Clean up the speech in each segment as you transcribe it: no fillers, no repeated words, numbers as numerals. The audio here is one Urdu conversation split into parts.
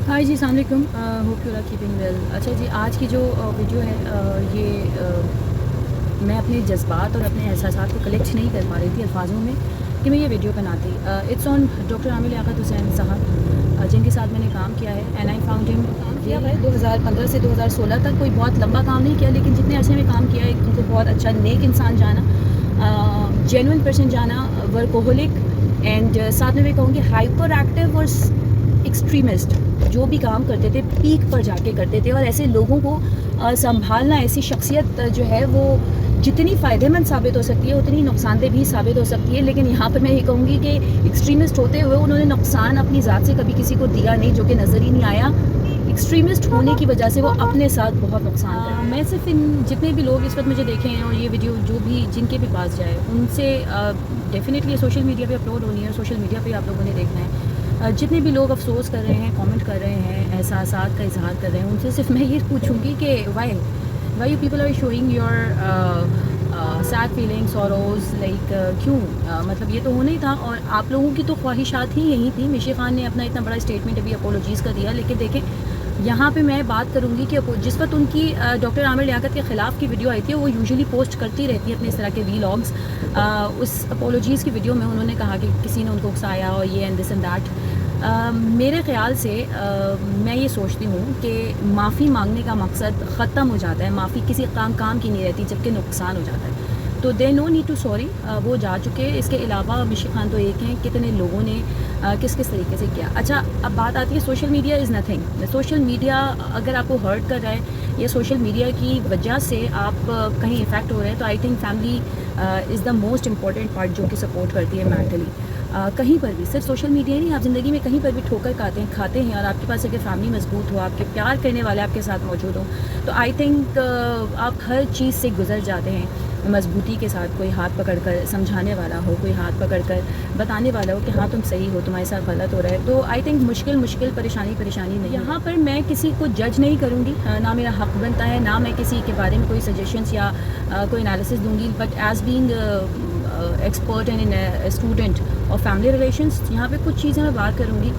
ہائی جی، السلام علیکم. Hope you are keeping well. اچھا جی، آج کی جو ویڈیو ہے یہ میں اپنے جذبات اور اپنے احساسات کو کلیکٹ نہیں کر پا رہی تھی الفاظوں میں کہ میں یہ ویڈیو بناتی. It's on doctor Aamir Liaquat حسین صاحب جن کے ساتھ میں نے کام کیا ہے. اینڈ آئی فاؤنڈ ہم کام کیا ہے 2015 سے 2016 تک. کوئی بہت لمبا کام نہیں کیا، لیکن جتنے عرصے میں کام کیا ہے ان کو بہت اچھا نیک انسان جانا، جینوئن پرسن جانا، ورکوہولک، اینڈ ساتھ میں کہوں گی ہائپر ایکٹیو اور ایکسٹریمسٹ. جو بھی کام کرتے تھے پیک پر جا کے کرتے تھے، اور ایسے لوگوں کو سنبھالنا، ایسی شخصیت جو ہے وہ جتنی فائدہ مند ثابت ہو سکتی ہے اتنی نقصان دہ بھی ثابت ہو سکتی ہے. لیکن یہاں پر میں یہ کہوں گی کہ ایکسٹریمسٹ ہوتے ہوئے انہوں نے نقصان اپنی ذات سے کبھی کسی کو دیا نہیں، جو کہ نظر ہی نہیں آیا. ایکسٹریمسٹ ہونے کی وجہ سے وہ اپنے ساتھ بہت نقصان کرتے ہیں. میں صرف ان جتنے بھی لوگ اس وقت مجھے دیکھیں ہیں اور یہ ویڈیو جو بھی جن کے بھی پاس جائے ان سے ڈیفینیٹلی سوشل میڈیا پہ اپلوڈ ہونی ہے، سوشل میڈیا پہ آپ لوگوں نے دیکھنا ہے. جتنے بھی لوگ افسوس کر رہے ہیں، کامنٹ کر رہے ہیں، احساسات کا اظہار کر رہے ہیں، ان سے صرف میں یہ پوچھوں گی کہ why you people are showing your sad feelings sorrows like کیوں؟ مطلب یہ تو ہونا ہی تھا. اور آپ لوگوں کی تو خواہشات ہی یہی تھی. مشی خان نے اپنا اتنا بڑا اسٹیٹمنٹ ابھی اپولوجیز کا دیا، لیکن دیکھیں یہاں پہ میں بات کروں گی کہ جس وقت ان کی ڈاکٹر عامر لیاقت کے خلاف کی ویڈیو آئی تھی، وہ یوزلی پوسٹ کرتی رہتی ہے اپنے اس طرح کے ویلاگس. اس اپولوجیز کی ویڈیو میں انہوں نے کہا کہ کسی نے ان کو اکسایا اور یہ اینڈ دس اینڈ دیٹ. میرے خیال سے میں یہ سوچتی ہوں کہ معافی مانگنے کا مقصد ختم ہو جاتا ہے. معافی کسی کام کی نہیں رہتی جبکہ نقصان ہو جاتا ہے. تو دے نو نیڈ ٹو سوری، وہ جا چکے. اس کے علاوہ مشی خان تو ایک ہیں، کتنے لوگوں نے کس طریقے سے کیا. اچھا، اب بات آتی ہے social media is nothing. Social media اگر آپ کو ہرٹ کر رہا ہے یا سوشل میڈیا کی وجہ سے آپ کہیں افیکٹ ہو رہے ہیں، تو I think family is the most important part جو کہ سپورٹ کرتی ہے مینٹلی. کہیں پر بھی، صرف سوشل میڈیا نہیں، آپ زندگی میں کہیں پر بھی ٹھوکر کھاتے ہیں اور آپ کے پاس اگر فیملی مضبوط ہو، آپ کے پیار کرنے والے آپ کے ساتھ موجود ہوں، تو آئی تھنک آپ ہر چیز سے گزر جاتے ہیں مضبوطی کے ساتھ. کوئی ہاتھ پکڑ کر سمجھانے والا ہو، کوئی ہاتھ پکڑ کر بتانے والا ہو کہ ہاں تم صحیح ہو، تمہارے ساتھ غلط ہو رہا ہے. تو آئی تھنک مشکل پریشانی نہیں. یہاں پر میں کسی کو جج نہیں کروں گی، نہ میرا حق بنتا ہے، نہ میں کسی کے بارے میں کوئی سجیشنس یا کوئی انالیسس دوں گی. But as being expert and student اور فیملی ریلیشنس، یہاں پہ کچھ چیزیں میں بات کروں گی.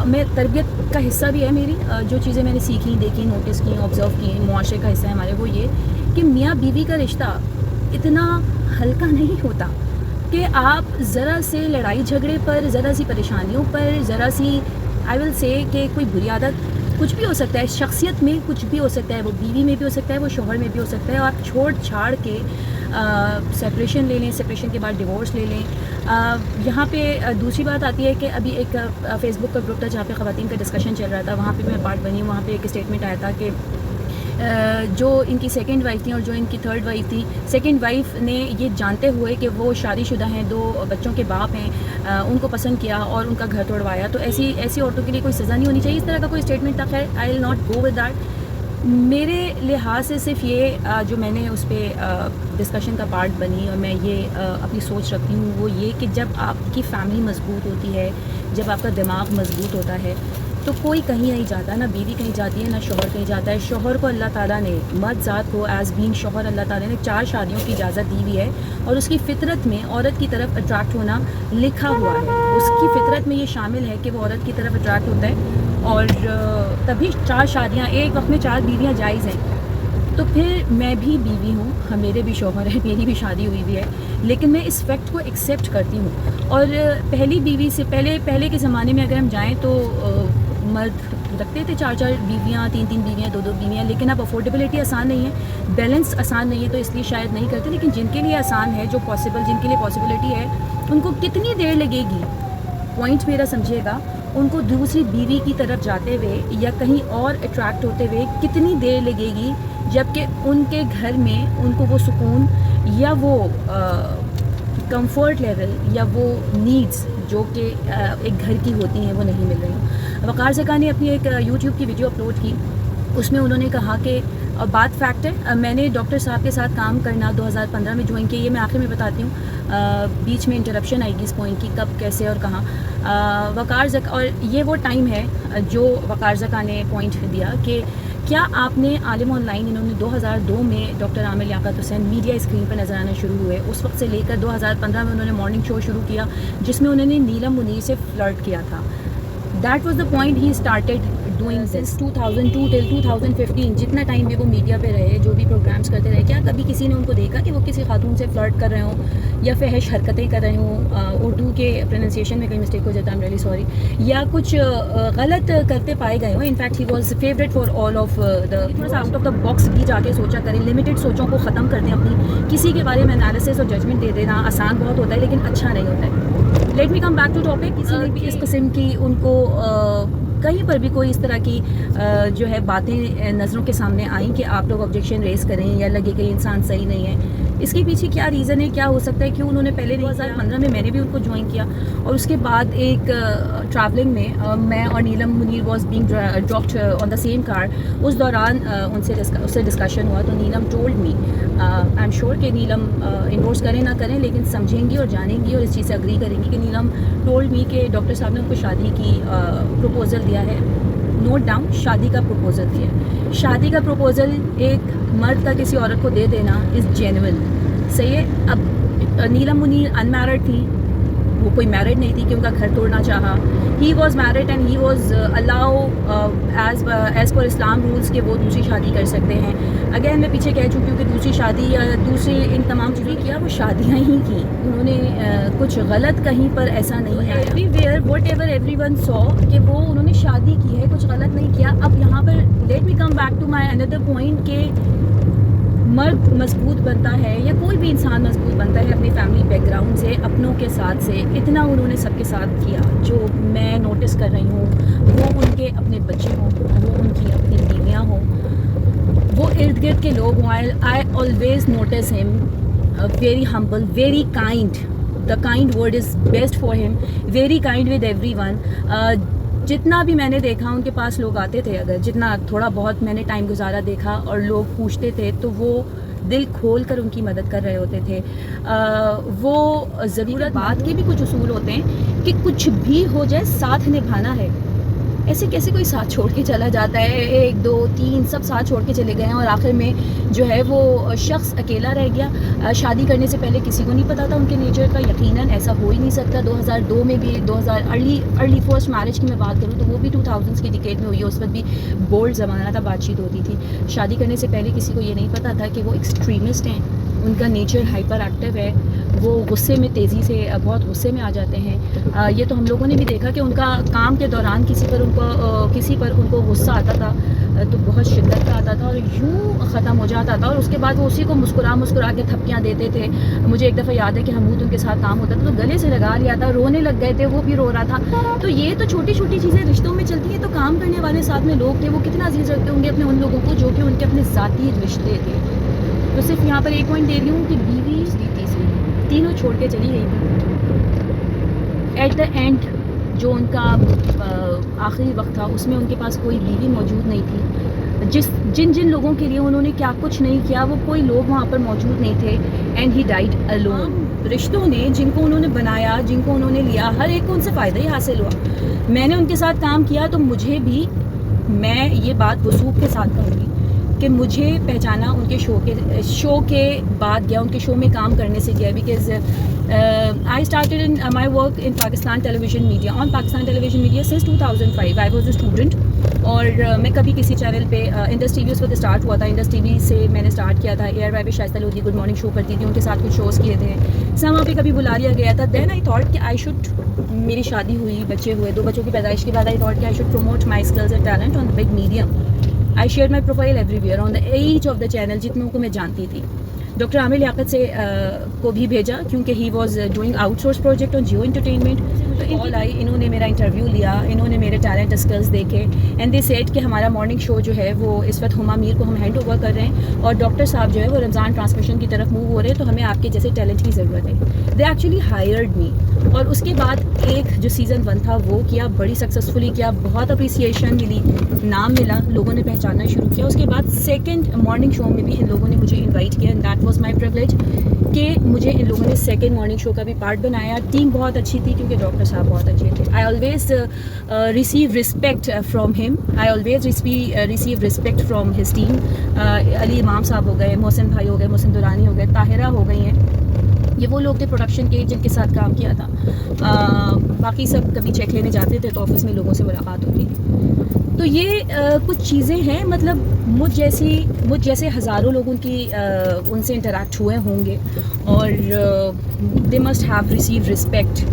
میں تربیت کا حصہ بھی ہے میری، جو چیزیں میں نے سیکھی، دیکھی، نوٹس کی، آبزرو کی، معاشرے کا حصہ ہے ہمارے. وہ یہ کہ میاں بیوی کا رشتہ اتنا ہلکا نہیں ہوتا کہ آپ ذرا سے لڑائی جھگڑے پر، ذرا سی پریشانیوں پر، ذرا سی آئی ول سے کہ کوئی بری عادت، کچھ بھی ہو سکتا ہے شخصیت میں، کچھ بھی ہو سکتا ہے. وہ بیوی میں بھی ہو سکتا ہے، وہ شوہر میں بھی ہو سکتا ہے. اور آپ چھوڑ چھاڑ کے سپریشن لے لیں، سپریشن کے بعد ڈیورس لے لیں. یہاں پہ دوسری بات آتی ہے کہ ابھی ایک فیس بک کا گروپ تھا جہاں پہ خواتین کا ڈسکشن چل رہا تھا، وہاں پہ میں پارٹ بنی. وہاں پہ ایک اسٹیٹمنٹ آیا تھا کہ جو ان کی سیکنڈ وائف تھیں اور جو ان کی تھرڈ وائف تھی، سیکنڈ وائف نے یہ جانتے ہوئے کہ وہ شادی شدہ ہیں، 2 بچوں کے باپ ہیں، ان کو پسند کیا اور ان کا گھر توڑوایا. تو ایسی عورتوں کے لیے کوئی سزا نہیں ہونی چاہیے. اس طرح کا کوئی اسٹیٹمنٹ تھا. خیر، I will not go with that. میرے لحاظ سے صرف یہ جو میں نے اس پہ ڈسکشن کا پارٹ بنی اور میں یہ اپنی سوچ رکھتی ہوں، وہ یہ کہ جب آپ کی فیملی مضبوط ہوتی ہے، جب آپ کا دماغ مضبوط ہوتا ہے، تو کوئی کہیں نہیں جاتا. نہ بیوی کہیں جاتی ہے، نہ شوہر کہیں جاتا ہے. شوہر کو اللہ تعالیٰ نے، مرد ذات کو ایز بینگ شوہر، اللہ تعالیٰ نے 4 شادیوں کی اجازت دی ہوئی ہے، اور اس کی فطرت میں عورت کی طرف اٹریکٹ ہونا لکھا ہوا ہے. اس کی فطرت میں یہ شامل ہے کہ وہ عورت کی طرف اٹریکٹ ہوتا ہے، اور تبھی 4 شادیاں ایک وقت میں 4 بیویاں جائز ہیں. تو پھر میں بھی بیوی ہوں، میرے بھی شوہر ہے، میری بھی شادی ہوئی بھی ہے، لیکن میں اس فیکٹ کو ایکسیپٹ کرتی ہوں. اور پہلی بیوی سے پہلے کے زمانے میں اگر ہم جائیں تو مرد رکھتے تھے 4 بیویاں، 3 بیویاں، 2 بیویاں. لیکن اب افورڈیبلٹی آسان نہیں ہے، بیلنس آسان نہیں ہے، تو اس لیے شاید نہیں کرتے. لیکن جن کے لیے آسان ہے، جن کے لیے پاسبلٹی ہے، ان کو کتنی دیر لگے گی، پوائنٹ میرا سمجھیے گا، ان کو دوسری بیوی کی طرف جاتے ہوئے یا کہیں اور اٹریکٹ ہوتے ہوئے کتنی دیر لگے گی، جبکہ ان کے گھر میں ان کو وہ سکون یا وہ کمفرٹ لیول یا وہ نیڈز جو کہ ایک گھر کی ہوتی ہیں وہ نہیں مل رہی. وقار زکا نے اپنی ایک یوٹیوب کی ویڈیو اپلوڈ کی، اس میں انہوں نے کہا کہ بات فیکٹ ہے، میں نے ڈاکٹر صاحب کے ساتھ کام کرنا 2015 میں جوائن کیا. یہ میں آخر میں بتاتی ہوں، بیچ میں انٹرپشن آئے گی اس پوائنٹ کی، کب، کیسے اور کہاں. وقار زکا، اور یہ وہ ٹائم ہے جو وقار زکا نے پوائنٹ دیا کہ کیا آپ نے عالم آن لائن، انہوں نے 2002 میں ڈاکٹر عامر لیاقت حسین میڈیا اسکرین پر نظر آنا شروع ہوئے، اس وقت سے لے کر 2015 میں انہوں نے مارننگ شو شروع کیا جس میں انہوں نے نیلم منیر سے فلرٹ کیا تھا. That was the point he started doing since 2002 till 2015 جتنا ٹائم بھی وہ میڈیا پہ رہے, جو بھی پروگرامس کرتے رہے, کیا کبھی کسی نے ان کو دیکھا کہ وہ کسی خاتون سے فلرٹ کر رہے ہوں یا فحش حرکتیں کر رہے ہوں, اردو کے پروننسیشن میں کہیں مسٹیک ہو جاتا ہے, I'm really sorry, یا کچھ غلط کرتے پائے گئے ہوں. In fact he was favourite for all of the. تھوڑا سا آؤٹ آف دا باکس بھی جا کے سوچا کریں, لمیٹڈ سوچوں کو ختم کر دیں اپنی. کسی کے بارے میں انالیسس اور ججمنٹ دے دینا آسان بہت ہوتا ہے لیکن اچھا نہیں ہوتا ہے. Let me come back to topic. کسی نے بھی اس قسم کی ان کو کہیں پر بھی کوئی اس طرح کی جو ہے باتیں نظروں کے سامنے آئیں کہ آپ لوگ آبجیکشن ریز کریں یا لگے کہ انسان صحیح نہیں ہے, اس کے پیچھے کیا ریزن ہے, کیا ہو سکتا ہے, کیوں انہوں نے پہلے 2015 میں نے بھی ان کو جوائن کیا, اور اس کے بعد ایک ٹریولنگ میں اور Neelam Munir was being dropped on the same car. اس دوران ان سے ڈسکشن ہوا تو Neelam told me, I am sure کہ نیلم انڈورس کریں نہ کریں لیکن سمجھیں گی اور جانیں گی اور اس چیز سے اگری کریں گی کہ نیلم ٹولڈ می کہ ڈاکٹر صاحب نے ان کو شادی کی پروپوزل دیا ہے. نوٹ ڈاؤن, شادی کا پروپوزل دیا ہے. شادی کا پروپوزل ایک مرد کا کسی عورت کو دے دینا از جینوئن, صحیح ہے. اب نیلم منیر ان میرڈ تھی, وہ کوئی میرڈ نہیں تھی کہ ان کا گھر توڑنا چاہا. He was married and he was allow as per Islam rules کہ وہ دوسری شادی کر سکتے ہیں. اگین میں پیچھے کہہ چکی ہوں کہ دوسری شادی یا دوسری ان تمام چیزیں کیا وہ شادیاں ہی کی, انہوں نے کچھ غلط کہیں پر ایسا نہیں ہے. Every where what ever every one so کہ وہ انہوں نے شادی کی ہے, کچھ غلط نہیں کیا. اب یہاں پر let me come back to my اندر پوائنٹ کہ مرد مضبوط بنتا ہے یا کوئی بھی انسان مضبوط بنتا ہے اپنی فیملی بیک گراؤنڈ سے, اپنوں کے ساتھ سے. اتنا انہوں نے سب کے ساتھ کیا جو میں نوٹس کر رہی ہوں, وہ ان کے اپنے بچے ہوں, وہ ان کی اپنی بیویاں ہوں, وہ ارد گرد کے لوگ ہوں. I always notice him very humble, very kind. The kind word is best for him, very kind with everyone. جتنا بھی میں نے دیکھا ان کے پاس لوگ آتے تھے, اگر جتنا تھوڑا بہت میں نے ٹائم گزارا دیکھا اور لوگ پوچھتے تھے تو وہ دل کھول کر ان کی مدد کر رہے ہوتے تھے. وہ ضرورت بات کے بھی کچھ اصول ہوتے ہیں کہ کچھ بھی ہو جائے ساتھ نبھانا ہے. ایسے کیسے کوئی ساتھ چھوڑ کے چلا جاتا ہے, 1 2 3 سب ساتھ چھوڑ کے چلے گئے ہیں اور آخر میں جو ہے وہ شخص اکیلا رہ گیا. شادی کرنے سے پہلے کسی کو نہیں پتا تھا ان کے نیچر کا, یقیناً ایسا ہو ہی نہیں سکتا. 2002 میں بھی, 2000 ارلی فرسٹ میرج کی میں بات کروں تو وہ بھی 2000s کی ڈیکیڈ میں ہوئی ہے. اس وقت بھی بولڈ زمانہ تھا, بات چیت ہوتی تھی. شادی کرنے سے پہلے کسی کو یہ نہیں پتا تھا کہ وہ ایکسٹریمسٹ ہیں, ان کا نیچر ہائپر ایکٹیو ہے, وہ غصے میں تیزی سے بہت غصے میں آ جاتے ہیں. یہ تو ہم لوگوں نے بھی دیکھا کہ ان کا کام کے دوران کسی پر ان کو غصہ آتا تھا تو بہت شدت کا آتا تھا اور یوں ختم ہو جاتا تھا, اور اس کے بعد وہ اسی کو مسکرا کے تھپکیاں دیتے تھے. مجھے ایک دفعہ یاد ہے کہ حمود ان کے ساتھ کام ہوتا تھا تو گلے سے لگا لیا تھا, رونے لگ گئے تھے, وہ بھی رو رہا تھا. تو یہ تو چھوٹی چھوٹی چیزیں رشتوں میں چلتی ہیں. تو کام کرنے والے ساتھ میں لوگ تھے, وہ کتنا عزیز رکھتے ہوں گے اپنے ان لوگوں کو جو کہ ان کے اپنے ذاتی رشتے تھے. تو صرف یہاں پر ایک پوائنٹ دے رہی ہوں کہ بیوی تیسری تینوں چھوڑ کے چلی گئی تھی. ایٹ دا اینڈ جو ان کا آخری وقت تھا اس میں ان کے پاس کوئی بیوی موجود نہیں تھی. جن لوگوں کے لیے انہوں نے کیا کچھ نہیں کیا وہ کوئی لوگ وہاں پر موجود نہیں تھے. And he died alone. رشتوں نے جن کو انہوں نے بنایا, جن کو انہوں نے لیا, ہر ایک کو ان سے فائدہ ہی حاصل ہوا. میں نے ان کے ساتھ کام کیا تو مجھے بھی, میں یہ بات وثوق کے ساتھ کہوں گی کہ مجھے پہچانا ان کے شو کے بعد گیا, ان کے شو میں کام کرنے سے گیا. Because I started in my work in Pakistan television media, on Pakistan television media since 2005. I was a student. اور میں کبھی کسی چینل پہ انڈس ٹی وی اس وقت اسٹارٹ ہوا تھا, انڈس ٹی وی سے میں نے اسٹارٹ کیا تھا. ایئر وائی پہ شائستہ لودھی گڈ مارننگ شو کرتی تھی, ان کے ساتھ کچھ شوز کیے تھے. سما پہ کبھی بلا لیا گیا تھا. دین آئی تھاٹ کہ آئی شوڈ, میری شادی ہوئی, بچے ہوئے, 2 بچوں کی پیدائش کے بعد آئی تھاٹ کہ I should promote my skills and talent on the big medium. I share my profile everywhere on the edge of the channel, جتنوں کو میں جانتی تھی. ڈاکٹر عامر لیاقت سے کو بھی بھیجا کیونکہ he was doing outsource project on Geo entertainment. تو آل آئی, انہوں نے میرا انٹرویو لیا, انہوں نے میرے ٹیلنٹ اسکلز دیکھے اینڈ دے سیڈ کہ ہمارا مارننگ شو جو ہے وہ اس وقت ہما میر کو ہم ہینڈ اوور کر رہے ہیں اور ڈاکٹر صاحب جو ہے وہ رمضان ٹرانسمیشن کی طرف موو ہو رہے ہیں, تو ہمیں آپ کے جیسے ٹیلنٹ کی ضرورت ہے. دے ایکچولی ہائرڈ می. اور اس کے بعد ایک جو سیزن 1 تھا وہ کیا, بڑی سکسیزفلی کیا, بہت اپریسیشن ملی, نام ملا, لوگوں نے پہچاننا شروع کیا. اس کے بعد سیکنڈ مارننگ شو میں بھی ان لوگوں نے مجھے انوائٹ کیا, and that was my privilege کہ مجھے ان لوگوں نے سیکنڈ مارننگ شو کا بھی پارٹ بنایا. ٹیم بہت اچھی تھی کیونکہ ڈاکٹر صاحب بہت اچھے تھے. I always receive respect from him, I always receive respect from his team. Ali Imam صاحب ہو گئے, محسن بھائی ہو گئے, محسن دورانی ہو گئے, طاہرہ ہو گئی ہیں. یہ وہ لوگ تھے پروڈکشن کے جن کے ساتھ کام کیا تھا. باقی سب کبھی چیک لینے جاتے تھے تو آفس میں لوگوں سے ملاقات ہوتی تھی. تو یہ کچھ چیزیں ہیں، مطلب مجھ جیسے ہزاروں لوگ ان سے انٹریکٹ ہوئے ہوں گے، اور they must have receive respect.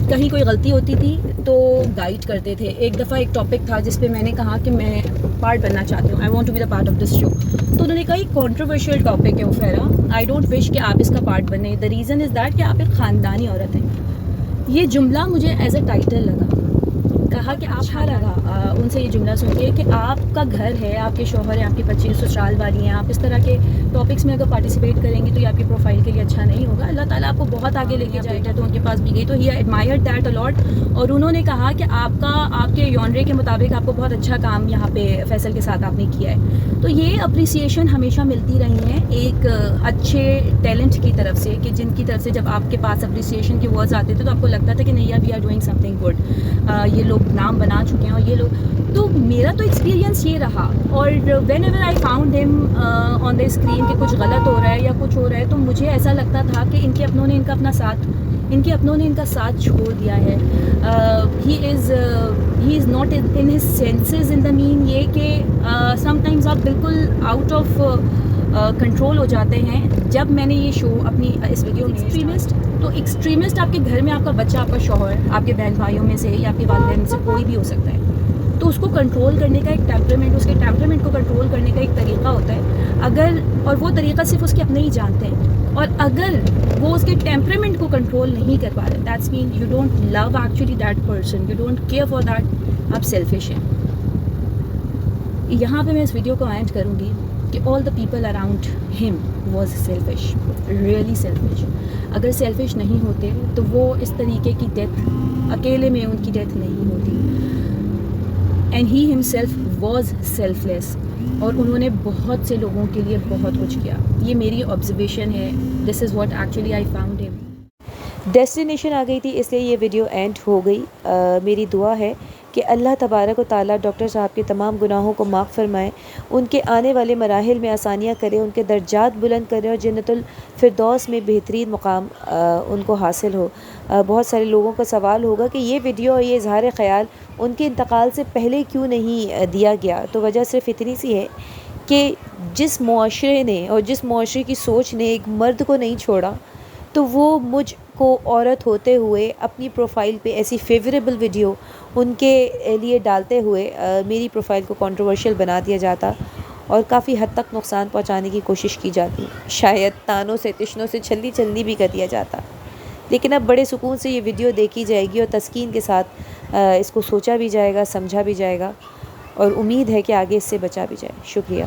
کہیں کوئی غلطی ہوتی تھی تو گائیڈ کرتے تھے. ایک دفعہ ایک ٹاپک تھا جس پہ میں نے کہا کہ میں پارٹ بننا چاہتی ہوں، I want to be the part of this show. تو انہوں نے کہا یہ کانٹروورشیل ٹاپک ہے عفیرہ، آئی ڈونٹ وش کہ آپ اس کا پارٹ بنیں. دا ریزن از دیٹ کہ آپ ایک خاندانی عورت ہیں. یہ جملہ مجھے ایز اے ٹائٹل لگا. کہا کہ اچھا لگا ان سے یہ جملہ سن کے کہ آپ کا گھر ہے، آپ کے شوہر ہیں، آپ کی 25 سسرال والی ہیں، آپ اس طرح کے ٹاپکس میں اگر پارٹیسپیٹ کریں گی تو یہ آپ کی پروفائل کے لیے اچھا نہیں ہوگا. اللہ تعالیٰ آپ کو بہت آگے لے کے جائے گا. تو ان کے پاس بھی گئی تو ہی ایڈمائرڈ دیٹ الاٹ. اور انہوں نے کہا کہ آپ کے یونرے کے مطابق آپ کو بہت اچھا کام یہاں پہ فیصل کے ساتھ آپ نے کیا ہے. تو یہ اپریسیشن ہمیشہ ملتی رہی ہیں ایک اچھے ٹیلنٹ کی طرف سے، کہ جن کی طرف سے جب آپ کے پاس اپریسیشن کے ورڈز آتے تھے تو آپ کو لگتا تھا کہ نہیں یار we are doing something good, یہ لوگ نام بنا چکے ہیں. اور یہ لوگ، تو میرا تو ایکسپیرینس یہ رہا. اور وین ایور آئی فاؤنڈ ہم آن دا اسکرین کہ کچھ غلط ہو رہا ہے یا کچھ ہو رہا ہے، تو مجھے ایسا لگتا تھا کہ ان کے اپنوں نے ان کا ساتھ چھوڑ دیا ہے. He is not in his senses, in the main یہ کہ سم ٹائمز آپ بالکل آؤٹ آف کنٹرول ہو جاتے ہیں. جب میں نے یہ شو اپنی اس ویڈیو میں ایکسٹریمسٹ آپ کے گھر میں آپ کا بچہ، آپ کا شوہر، آپ کے بہن بھائیوں میں سے یا آپ کے والدین میں سے کوئی بھی ہو سکتا ہے. تو اس کو کنٹرول کرنے کا ایک ٹیمپرامنٹ، اس کے ٹیمپرامنٹ کو کنٹرول کرنے کا ایک طریقہ ہوتا ہے. اور وہ طریقہ صرف اس کے اپنے ہی جانتے ہیں. اور اگر وہ اس کے ٹیمپرامنٹ کو کنٹرول نہیں کر پا رہے، that's mean you don't love actually that person, you don't care for that, آپ سیلفش ہیں. یہاں پہ میں اس ویڈیو کو اینڈ کروں گی کہ آل دا پیپل اراؤنڈ ہم واز سیلفش، ریئلی سیلفش. اگر سیلفش نہیں ہوتے تو وہ اس طریقے کی ڈیتھ، اکیلے میں ان کی ڈیتھ نہیں ہوتی. And he himself was selfless, اور انہوں نے بہت سے لوگوں کے لیے بہت کچھ کیا. یہ میری آبزرویشن ہے. This is what actually I found him. Destination آ گئی تھی اس لیے یہ ویڈیو اینڈ ہو گئی. میری دعا ہے کہ اللہ تبارک و تعالیٰ ڈاکٹر صاحب کے تمام گناہوں کو معاف فرمائے، ان کے آنے والے مراحل میں آسانیاں کرے، ان کے درجات بلند کرے، اور جنت الفردوس میں بہترین مقام ان کو حاصل ہو. بہت سارے لوگوں کا سوال ہوگا کہ یہ ویڈیو اور یہ اظہار خیال ان کے انتقال سے پہلے کیوں نہیں دیا گیا. تو وجہ صرف اتنی سی ہے کہ جس معاشرے نے اور جس معاشرے کی سوچ نے ایک مرد کو نہیں چھوڑا، تو وہ مجھ کو عورت ہوتے ہوئے اپنی پروفائل پہ ایسی فیوریبل ویڈیو ان کے لیے ڈالتے ہوئے میری پروفائل کو کنٹروورشل بنا دیا جاتا اور کافی حد تک نقصان پہنچانے کی کوشش کی جاتی. شاید تانوں سے تشنوں سے چھلنی بھی کر دیا جاتا. لیکن اب بڑے سکون سے یہ ویڈیو دیکھی جائے گی اور تسکین کے ساتھ اس کو سوچا بھی جائے گا، سمجھا بھی جائے گا، اور امید ہے کہ آگے اس سے بچا بھی جائے. شکریہ.